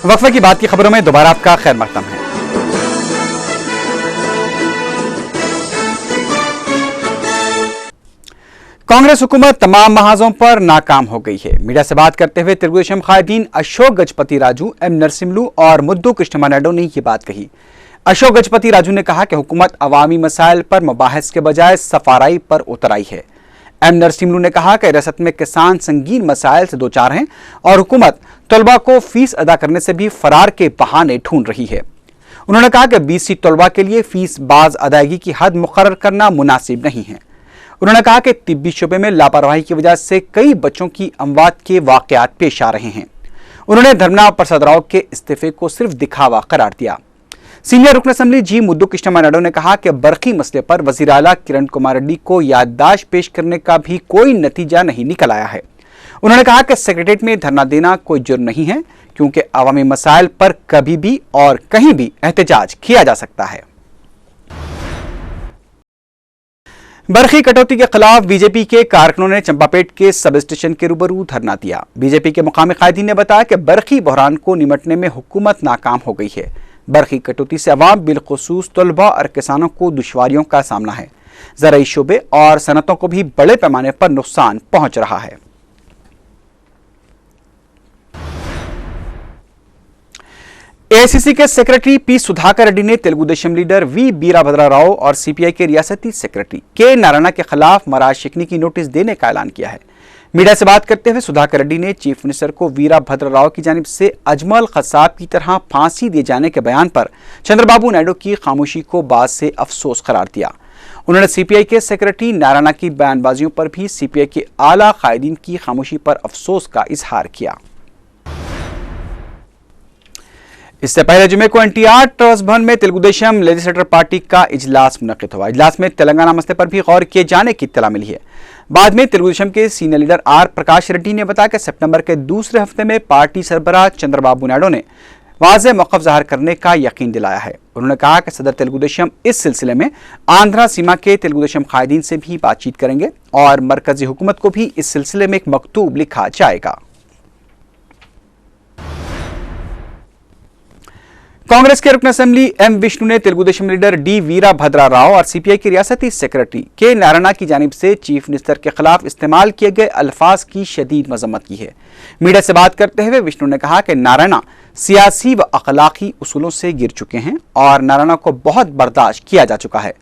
वक्फे की बात की खबरों में दोबारा आपका खैर मकदम है। कांग्रेस हुकूमत तमाम महाजों पर नाकाम हो गई है। मीडिया से बात करते हुए तेलुगुदेशम कायदीन अशोक गजपति राजू, एम नरसिम्लू और मुद्दू कृष्णमानायडू ने ये बात कही। अशोक गजपति राजू ने कहा कि हुकूमत अवामी मसाइल पर मुबाहिस के बजाय सफाराई पर उतर आई है। एम नरसिम्लू ने कहा कि रियासत में किसान संगीन मसाइल से दो चार हैं और हुकूमत तलबा को फीस अदा करने से भी फरार के बहाने ढूंढ रही है। उन्होंने कहा कि बीसी तलबा के लिए फीस बाज अदायगी की हद मुकर्रर करना मुनासिब नहीं है। उन्होंने कहा कि तिब्बी शुबे में लापरवाही की वजह से कई बच्चों की अमवात के वाकयात पेश आ रहे हैं। उन्होंने धर्मनाव प्रसाद राव के इस्तीफे को सिर्फ दिखावा करार दिया। सीनियर रुकन असेंबली जी मुद्दू कृष्णमानायडू ने कहा कि बरखी मसले पर वजीर आला किरण कुमार रेड्डी को याददाश्त पेश करने का भी कोई नतीजा नहीं निकल आया है। उन्होंने कहा कि सेक्रेटेरिएट में धरना देना कोई जुर्म नहीं है, क्योंकि अवामी मसाइल पर कभी भी और कहीं भी एहतजाज किया जा सकता है। बरखी कटौती के खिलाफ बीजेपी के कारकुनों ने चंपापेट के सब स्टेशन के रूबरू धरना दिया। बीजेपी के मुकामी कायदीन ने बताया कि बरखी बहरान को निमटने में हुकूमत नाकाम हो गई है। बरखी कटौती से अवाम बिलखुसूस तलबा और किसानों को दुश्वारियों का सामना है। ज़राई शोबे और सनतों को भी बड़े पैमाने पर नुकसान पहुंच रहा है। एआईसीसी के सेक्रेटरी पी सुधाकर रेड्डी ने तेलुगुदेशम लीडर वी वीरभद्रा राव और सीपीआई के रियासती सेक्रेटरी के नारायण के खिलाफ मराज शिकनी की नोटिस देने का ऐलान किया है। मीडिया से बात करते हुए सुधाकर रेड्डी ने चीफ मिनिस्टर को वीरभद्रा राव की जानिब से अजमल खसाब की तरह फांसी दिए जाने के बयान पर चंद्रबाबू नायडू की खामोशी को बात से अफसोस करार दिया। उन्होंने सीपीआई के सेक्रेटरी नारायण की बयानबाजियों पर भी सीपीआई के आला कायदीन की खामोशी पर अफसोस का इजहार किया। इससे पहले जुमे को एनटीआर ट्रस्ट भवन में तेलुगुदेशम लेजिस्लेटर पार्टी का इजलास मुनक्किद हुआ। इजलास में तेलंगाना मसले पर भी गौर किए जाने की इत्तला मिली है। बाद में तेलुगुदेशम के सीनियर लीडर आर प्रकाश रेड्डी ने बताया कि सितंबर के दूसरे हफ्ते में पार्टी सरबराह चंद्रबाबू नायडू ने वाज़ेह मौक़िफ़ ज़ाहिर करने का यकीन दिलाया है। उन्होंने कहा कि सदर तेलुगुदेशम इस सिलसिले में आंध्रा सीमा के तेलुगुदेशम कायदीन से भी बातचीत करेंगे और मरकजी हुकूमत को भी इस सिलसिले में एक मकतूब लिखा जाएगा। कांग्रेस के रुकन असेंबली एम विष्णु ने तेलुगुदेशम लीडर डी वीरभद्रा राव और सीपीआई के रियासती सेक्रेटरी के नारायण की जानिब से चीफ मिनिस्टर के खिलाफ इस्तेमाल किए गए अल्फाज की शदीद मजम्मत की है। मीडिया से बात करते हुए विष्णु ने कहा कि नारायण सियासी व अखलाकी उसूलों से गिर चुके हैं और नारायण को बहुत बर्दाश्त किया जा चुका है।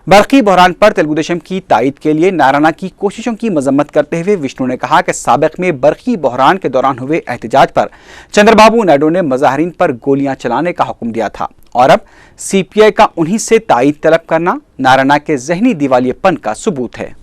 बरखी बहरान पर तेलुगुदेशम की तायद के लिए नारायण की कोशिशों की मजम्मत करते हुए विष्णु ने कहा कि साबिक में बरखी बहरान के दौरान हुए एहतजाज पर चंद्रबाबू नायडू ने मुजाहिरीन पर गोलियां चलाने का हुक्म दिया था और अब सीपीआई का उन्हीं से तायद तलब करना नारायण के जहनी दिवालियेपन का सबूत है।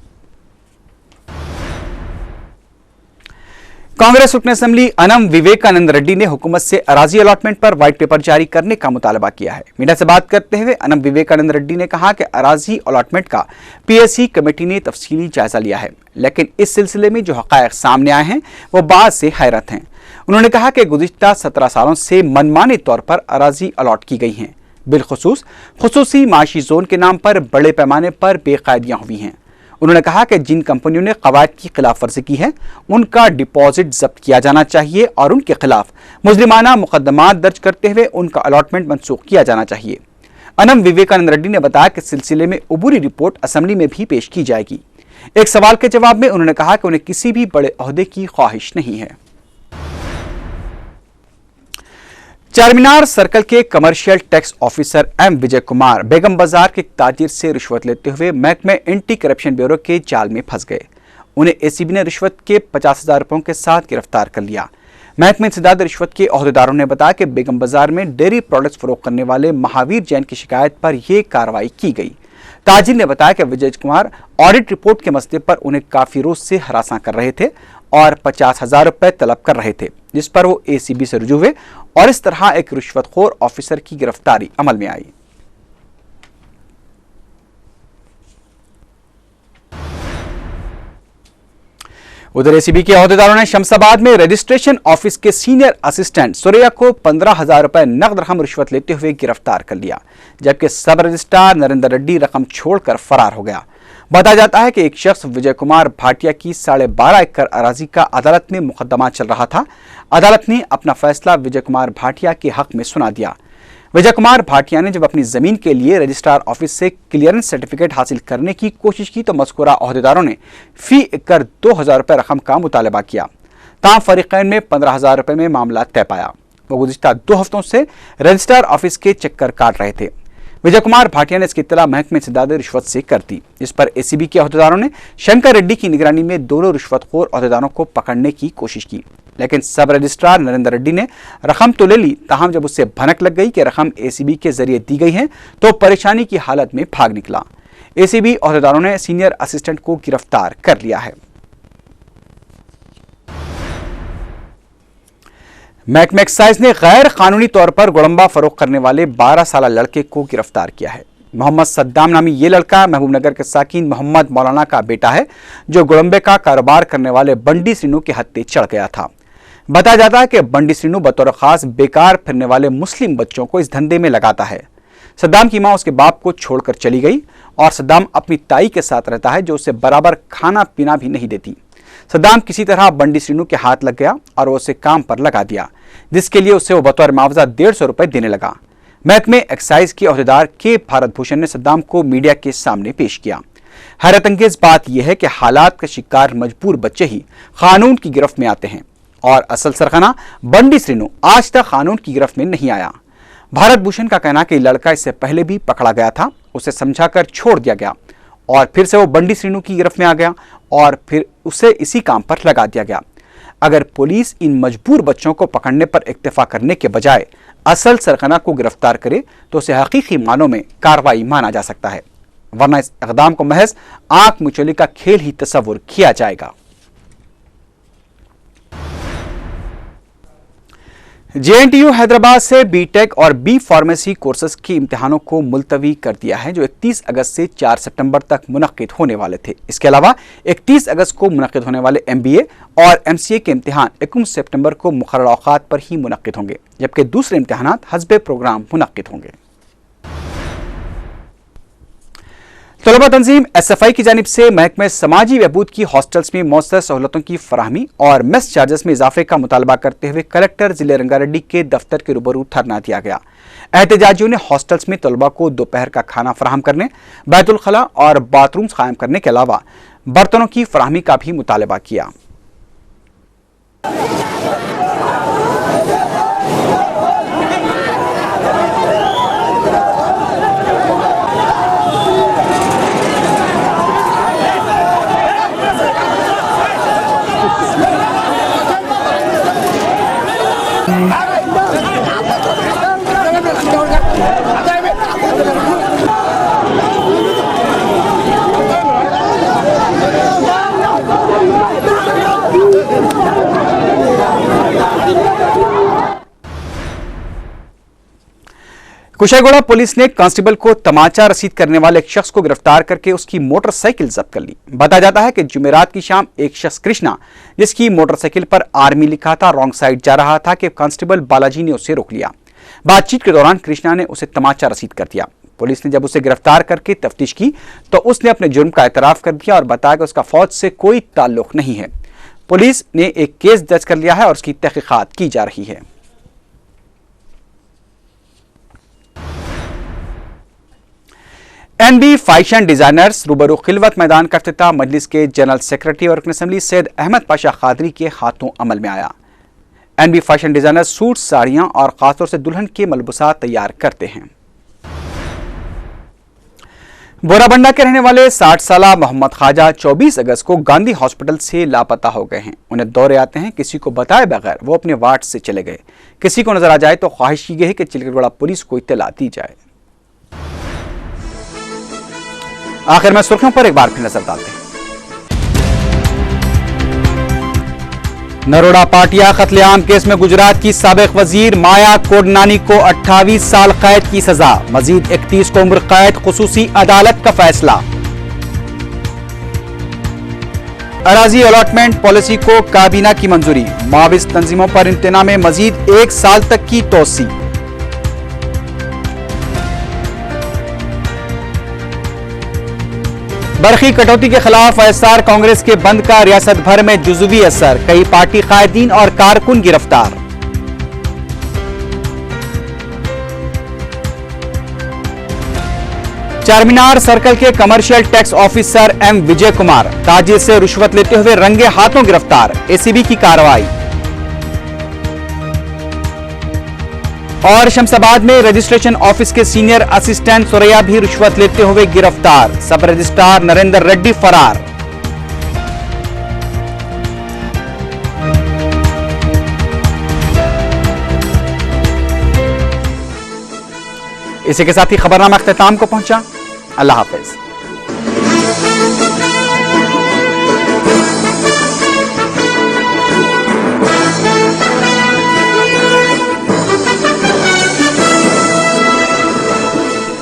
कांग्रेस रुकन असेंबली अनम विवेकानंद रेड्डी ने हुकूमत से अराजी अलॉटमेंट पर व्हाइट पेपर जारी करने का मुतालबा किया है। मीडिया से बात करते हुए अनम विवेकानंद रेड्डी ने कहा कि अराजी अलॉटमेंट का पीएससी कमेटी ने तफसीली जायजा लिया है, लेकिन इस सिलसिले में जो हकायक सामने आए हैं वो बात से हैरत हैं। उन्होंने कहा कि गुज़िश्ता 17 सालों से मनमानी तौर पर अराजी अलॉट की गई हैं। बिलखुसूस खुसूसी माशी जोन के नाम पर बड़े पैमाने पर बेकायदियां हुई हैं। उन्होंने कहा कि जिन कंपनियों ने कवायद की खिलाफ वर्जी की है उनका डिपॉजिट जब्त किया जाना चाहिए और उनके खिलाफ मुजरिमाना मुकदमात दर्ज करते हुए उनका अलॉटमेंट मनसूख किया जाना चाहिए। अनम विवेकानंद रेड्डी ने बताया कि सिलसिले में अबूरी रिपोर्ट असेंबली में भी पेश की जाएगी। एक सवाल के जवाब में उन्होंने कहा कि उन्हें किसी भी बड़े ओहदे की ख्वाहिश नहीं है। चारमीनार सर्कल के commercial tax officer M Vijay Kumar बेगम बाजार के ताजिर से रिश्वत लेते हुए महकमे एंटी करप्शन ब्यूरो के जाल में फंस गए। उन्हें एसीबी ने रिश्वत के 50,000 रुपयों के साथ गिरफ्तार कर लिया। महकमे इंसदाद रिश्वत के अहदेदारों ने बताया कि बेगम बाजार में डेयरी प्रोडक्ट्स फरोख्त करने वाले महावीर जैन की शिकायत पर यह कार्रवाई की गई। ताजिर ने बताया कि विजय कुमार ऑडिट रिपोर्ट के मसले पर उन्हें काफी रोज से हरासा कर रहे थे और 50,000 रुपए तलब कर रहे थे, जिस पर वो एसीबी से रुजू हुए और इस तरह एक रिश्वतखोर ऑफिसर की गिरफ्तारी अमल में आई। उधर एसीबी के अहदेदारों ने शमशाबाद में रजिस्ट्रेशन ऑफिस के सीनियर असिस्टेंट सुरैया को 15,000 रुपए नकद रकम रिश्वत लेते हुए गिरफ्तार कर लिया, जबकि सब रजिस्ट्रार नरेंद्र रेड्डी रकम छोड़कर फरार हो गया। बताया जाता है कि एक शख्स विजय कुमार भाटिया की 12.5 एकड़ अराजी का अदालत में मुकदमा चल रहा था। अदालत ने अपना फैसला विजय कुमार भाटिया के हक में सुना दिया। विजय कुमार भाटिया ने जब अपनी जमीन के लिए रजिस्ट्रार ऑफिस से क्लियरेंस सर्टिफिकेट हासिल करने की कोशिश की तो मज़कूरा ओहदेदारों ने फी एकड़ 2,000 रुपये रकम का मुतालबा किया। ताम फरीकैन में 15,000 रुपये में मामला तय पाया। वो गुज़िश्ता 2 हफ्तों से रजिस्ट्रार ऑफिस के चक्कर काट रहे थे। विजय कुमार भाटिया ने इसकी इत्तला महकमे इंसदाद रिश्वत से कर दी। इस पर एसीबी के अहदेदारों ने शंकर रेड्डी की निगरानी में दोनों रिश्वतखोर अहदेदारों को पकड़ने की कोशिश की, लेकिन सब रजिस्ट्रार नरेंद्र रेड्डी ने रकम तो ले ली। ताहम जब उससे भनक लग गई कि रकम एसीबी के जरिए दी गई है तो परेशानी की हालत में भाग निकला। एसीबी अहदेदारों ने सीनियर असिस्टेंट को गिरफ्तार कर लिया है। महकमा एक्साइज ने गैर कानूनी तौर पर गोड़म्बा फरोख्त करने वाले 12 साल लड़के को गिरफ्तार किया है। मोहम्मद सद्दाम नामी ये लड़का महबूबनगर के साकिन मोहम्मद मौलाना का बेटा है, जो गोड़म्बे का कारोबार करने वाले बंडी श्रीनू के हत्थे चढ़ गया था। बताया जाता है कि बंडी श्रीनू बतौर खास बेकार फिरने वाले मुस्लिम बच्चों को इस धंधे में लगाता है। सद्दाम की मां उसके बाप को छोड़कर चली गई और सद्दाम अपनी ताई के साथ रहता है, जो उसे बराबर खाना पीना भी नहीं देती। सद्दाम किसी तरह बंडी श्रीनू के हाथ लग गया और वो उसे काम पर लगा दिया, जिसके लिए उसे वो बतौर मुआवजा 150 रुपए देने लगा। महकमे एक्साइज के अहदेदार के भारत भूषण ने सद्दाम को मीडिया के सामने पेश किया। हैरत अंगेज बात यह है कि हालात का शिकार मजबूर बच्चे ही कानून की गिरफ्त में आते हैं और असल सरगना बंडी श्रीनू आज तक कानून की गिरफ्त में नहीं आया। भारत भूषण का कहना कि लड़का इससे पहले भी पकड़ा गया था, उसे समझाकर छोड़ दिया गया और फिर से वो बंडी श्रीनू की गिरफ्त में आ गया और फिर उसे इसी काम पर लगा दिया गया। अगर पुलिस इन मजबूर बच्चों को पकड़ने पर इक्तफा करने के बजाय असल सरगना को गिरफ्तार करे तो उसे हकीकी मानों में कार्रवाई माना जा सकता है, वरना इस इक़दाम को महज आंख मिचौली का खेल ही तस्वुर किया जाएगा। जेएनटीयू हैदराबाद से बीटेक और बी फार्मेसी कोर्सेज के इम्तिहानों को मुलतवी कर दिया है, जो 31 अगस्त से 4 सितंबर तक मुनक्किद होने वाले थे। इसके अलावा 31 अगस्त को मुनक्किद होने वाले एमबीए और एमसीए के इम्तिहान 21 सितंबर को मुकर्रर औकात पर ही मुनक्किद होंगे, जबकि दूसरे इम्तिहानात हस्बे प्रोग्राम मुनक्किद होंगे। तलबा तंजीम एसएफआई की जानिब से महकमे समाजी बहबूद की हॉस्टल्स में मौसर सहूलतों की फराहमी और मेस चार्जेस में इजाफे का मुतालबा करते हुए कलेक्टर जिले रंगारेड्डी के दफ्तर के रूबरू धरना दिया गया। एहतजाजियों ने हॉस्टल्स में तलबा को दोपहर का खाना फराहम करने, बैतुल खला और बाथरूम कायम करने के अलावा बर्तनों की फराहमी का भी मुतालबा किया। कुशाईगुड़ा पुलिस ने कांस्टेबल को तमाचा रसीद करने वाले एक शख्स को गिरफ्तार करके उसकी मोटरसाइकिल जब्त कर ली। बताया जाता है कि जुमेरात की शाम एक शख्स कृष्णा, जिसकी मोटरसाइकिल पर आर्मी लिखा था, रॉन्ग साइड जा रहा था कि कांस्टेबल बालाजी ने उसे रोक लिया। बातचीत के दौरान कृष्णा ने उसे तमाचा रसीद कर दिया। पुलिस ने जब उसे गिरफ्तार करके तफ्तीश की तो उसने अपने जुर्म का एतराफ कर दिया और बताया कि उसका फौज से कोई ताल्लुक नहीं है। पुलिस ने एक केस दर्ज कर लिया है और उसकी तहकीकात की जा रही है। एनबी फैशन डिजाइनर्स रूबरू खिलवत मैदान का इफ्तिताह मजलिस के जनरल सेक्रेटरी और रुकन असेंबली सैयद अहमद पाशा खादरी के हाथों अमल में आया। एनबी फैशन डिजाइनर्स सूट, साड़ियां और खासतौर से दुल्हन के मलबूसात तैयार करते हैं। बोराबंडा के रहने वाले 60 साला मोहम्मद ख्वाजा 24 अगस्त को गांधी हॉस्पिटल से लापता हो गए हैं। उन्हें दौरे आते हैं, किसी को बताए बगैर वो अपने वार्ड से चले गए। किसी को नजर आ जाए तो ख्वाहिश की गई है कि चिलकड़गोड़ा पुलिस को इत्तला दी जाए। आखिर में सुर्खियों पर एक बार फिर नजर डालते हैं। नरोड़ा पाटिया कत्लेआम केस में गुजरात की साबिक वजीर माया कोडनानी को 28 साल कैद की सजा, मजीद 31 को उम्र कैद, खुसूसी अदालत का फैसला। अराजी अलॉटमेंट पॉलिसी को काबीना की मंजूरी, माविस तंजीमों पर इम्तना में मजीद 1 साल तक की तोसी। बरखी कटौती के खिलाफ एसआर कांग्रेस के बंद का रियासत भर में जुज़वी असर, कई पार्टी कायदीन और कारकुन गिरफ्तार। चारमीनार सर्कल के commercial tax officer M Vijay Kumar ताजिर से रिश्वत लेते हुए रंगे हाथों गिरफ्तार, एसीबी की कार्रवाई। और शमशाबाद में रजिस्ट्रेशन ऑफिस के सीनियर असिस्टेंट सुरैया भी रिश्वत लेते हुए गिरफ्तार, सब रजिस्ट्रार नरेंद्र रेड्डी फरार। इसी के साथ ही खबरनामा अख्ताम को पहुंचा। अल्लाह हाफिज।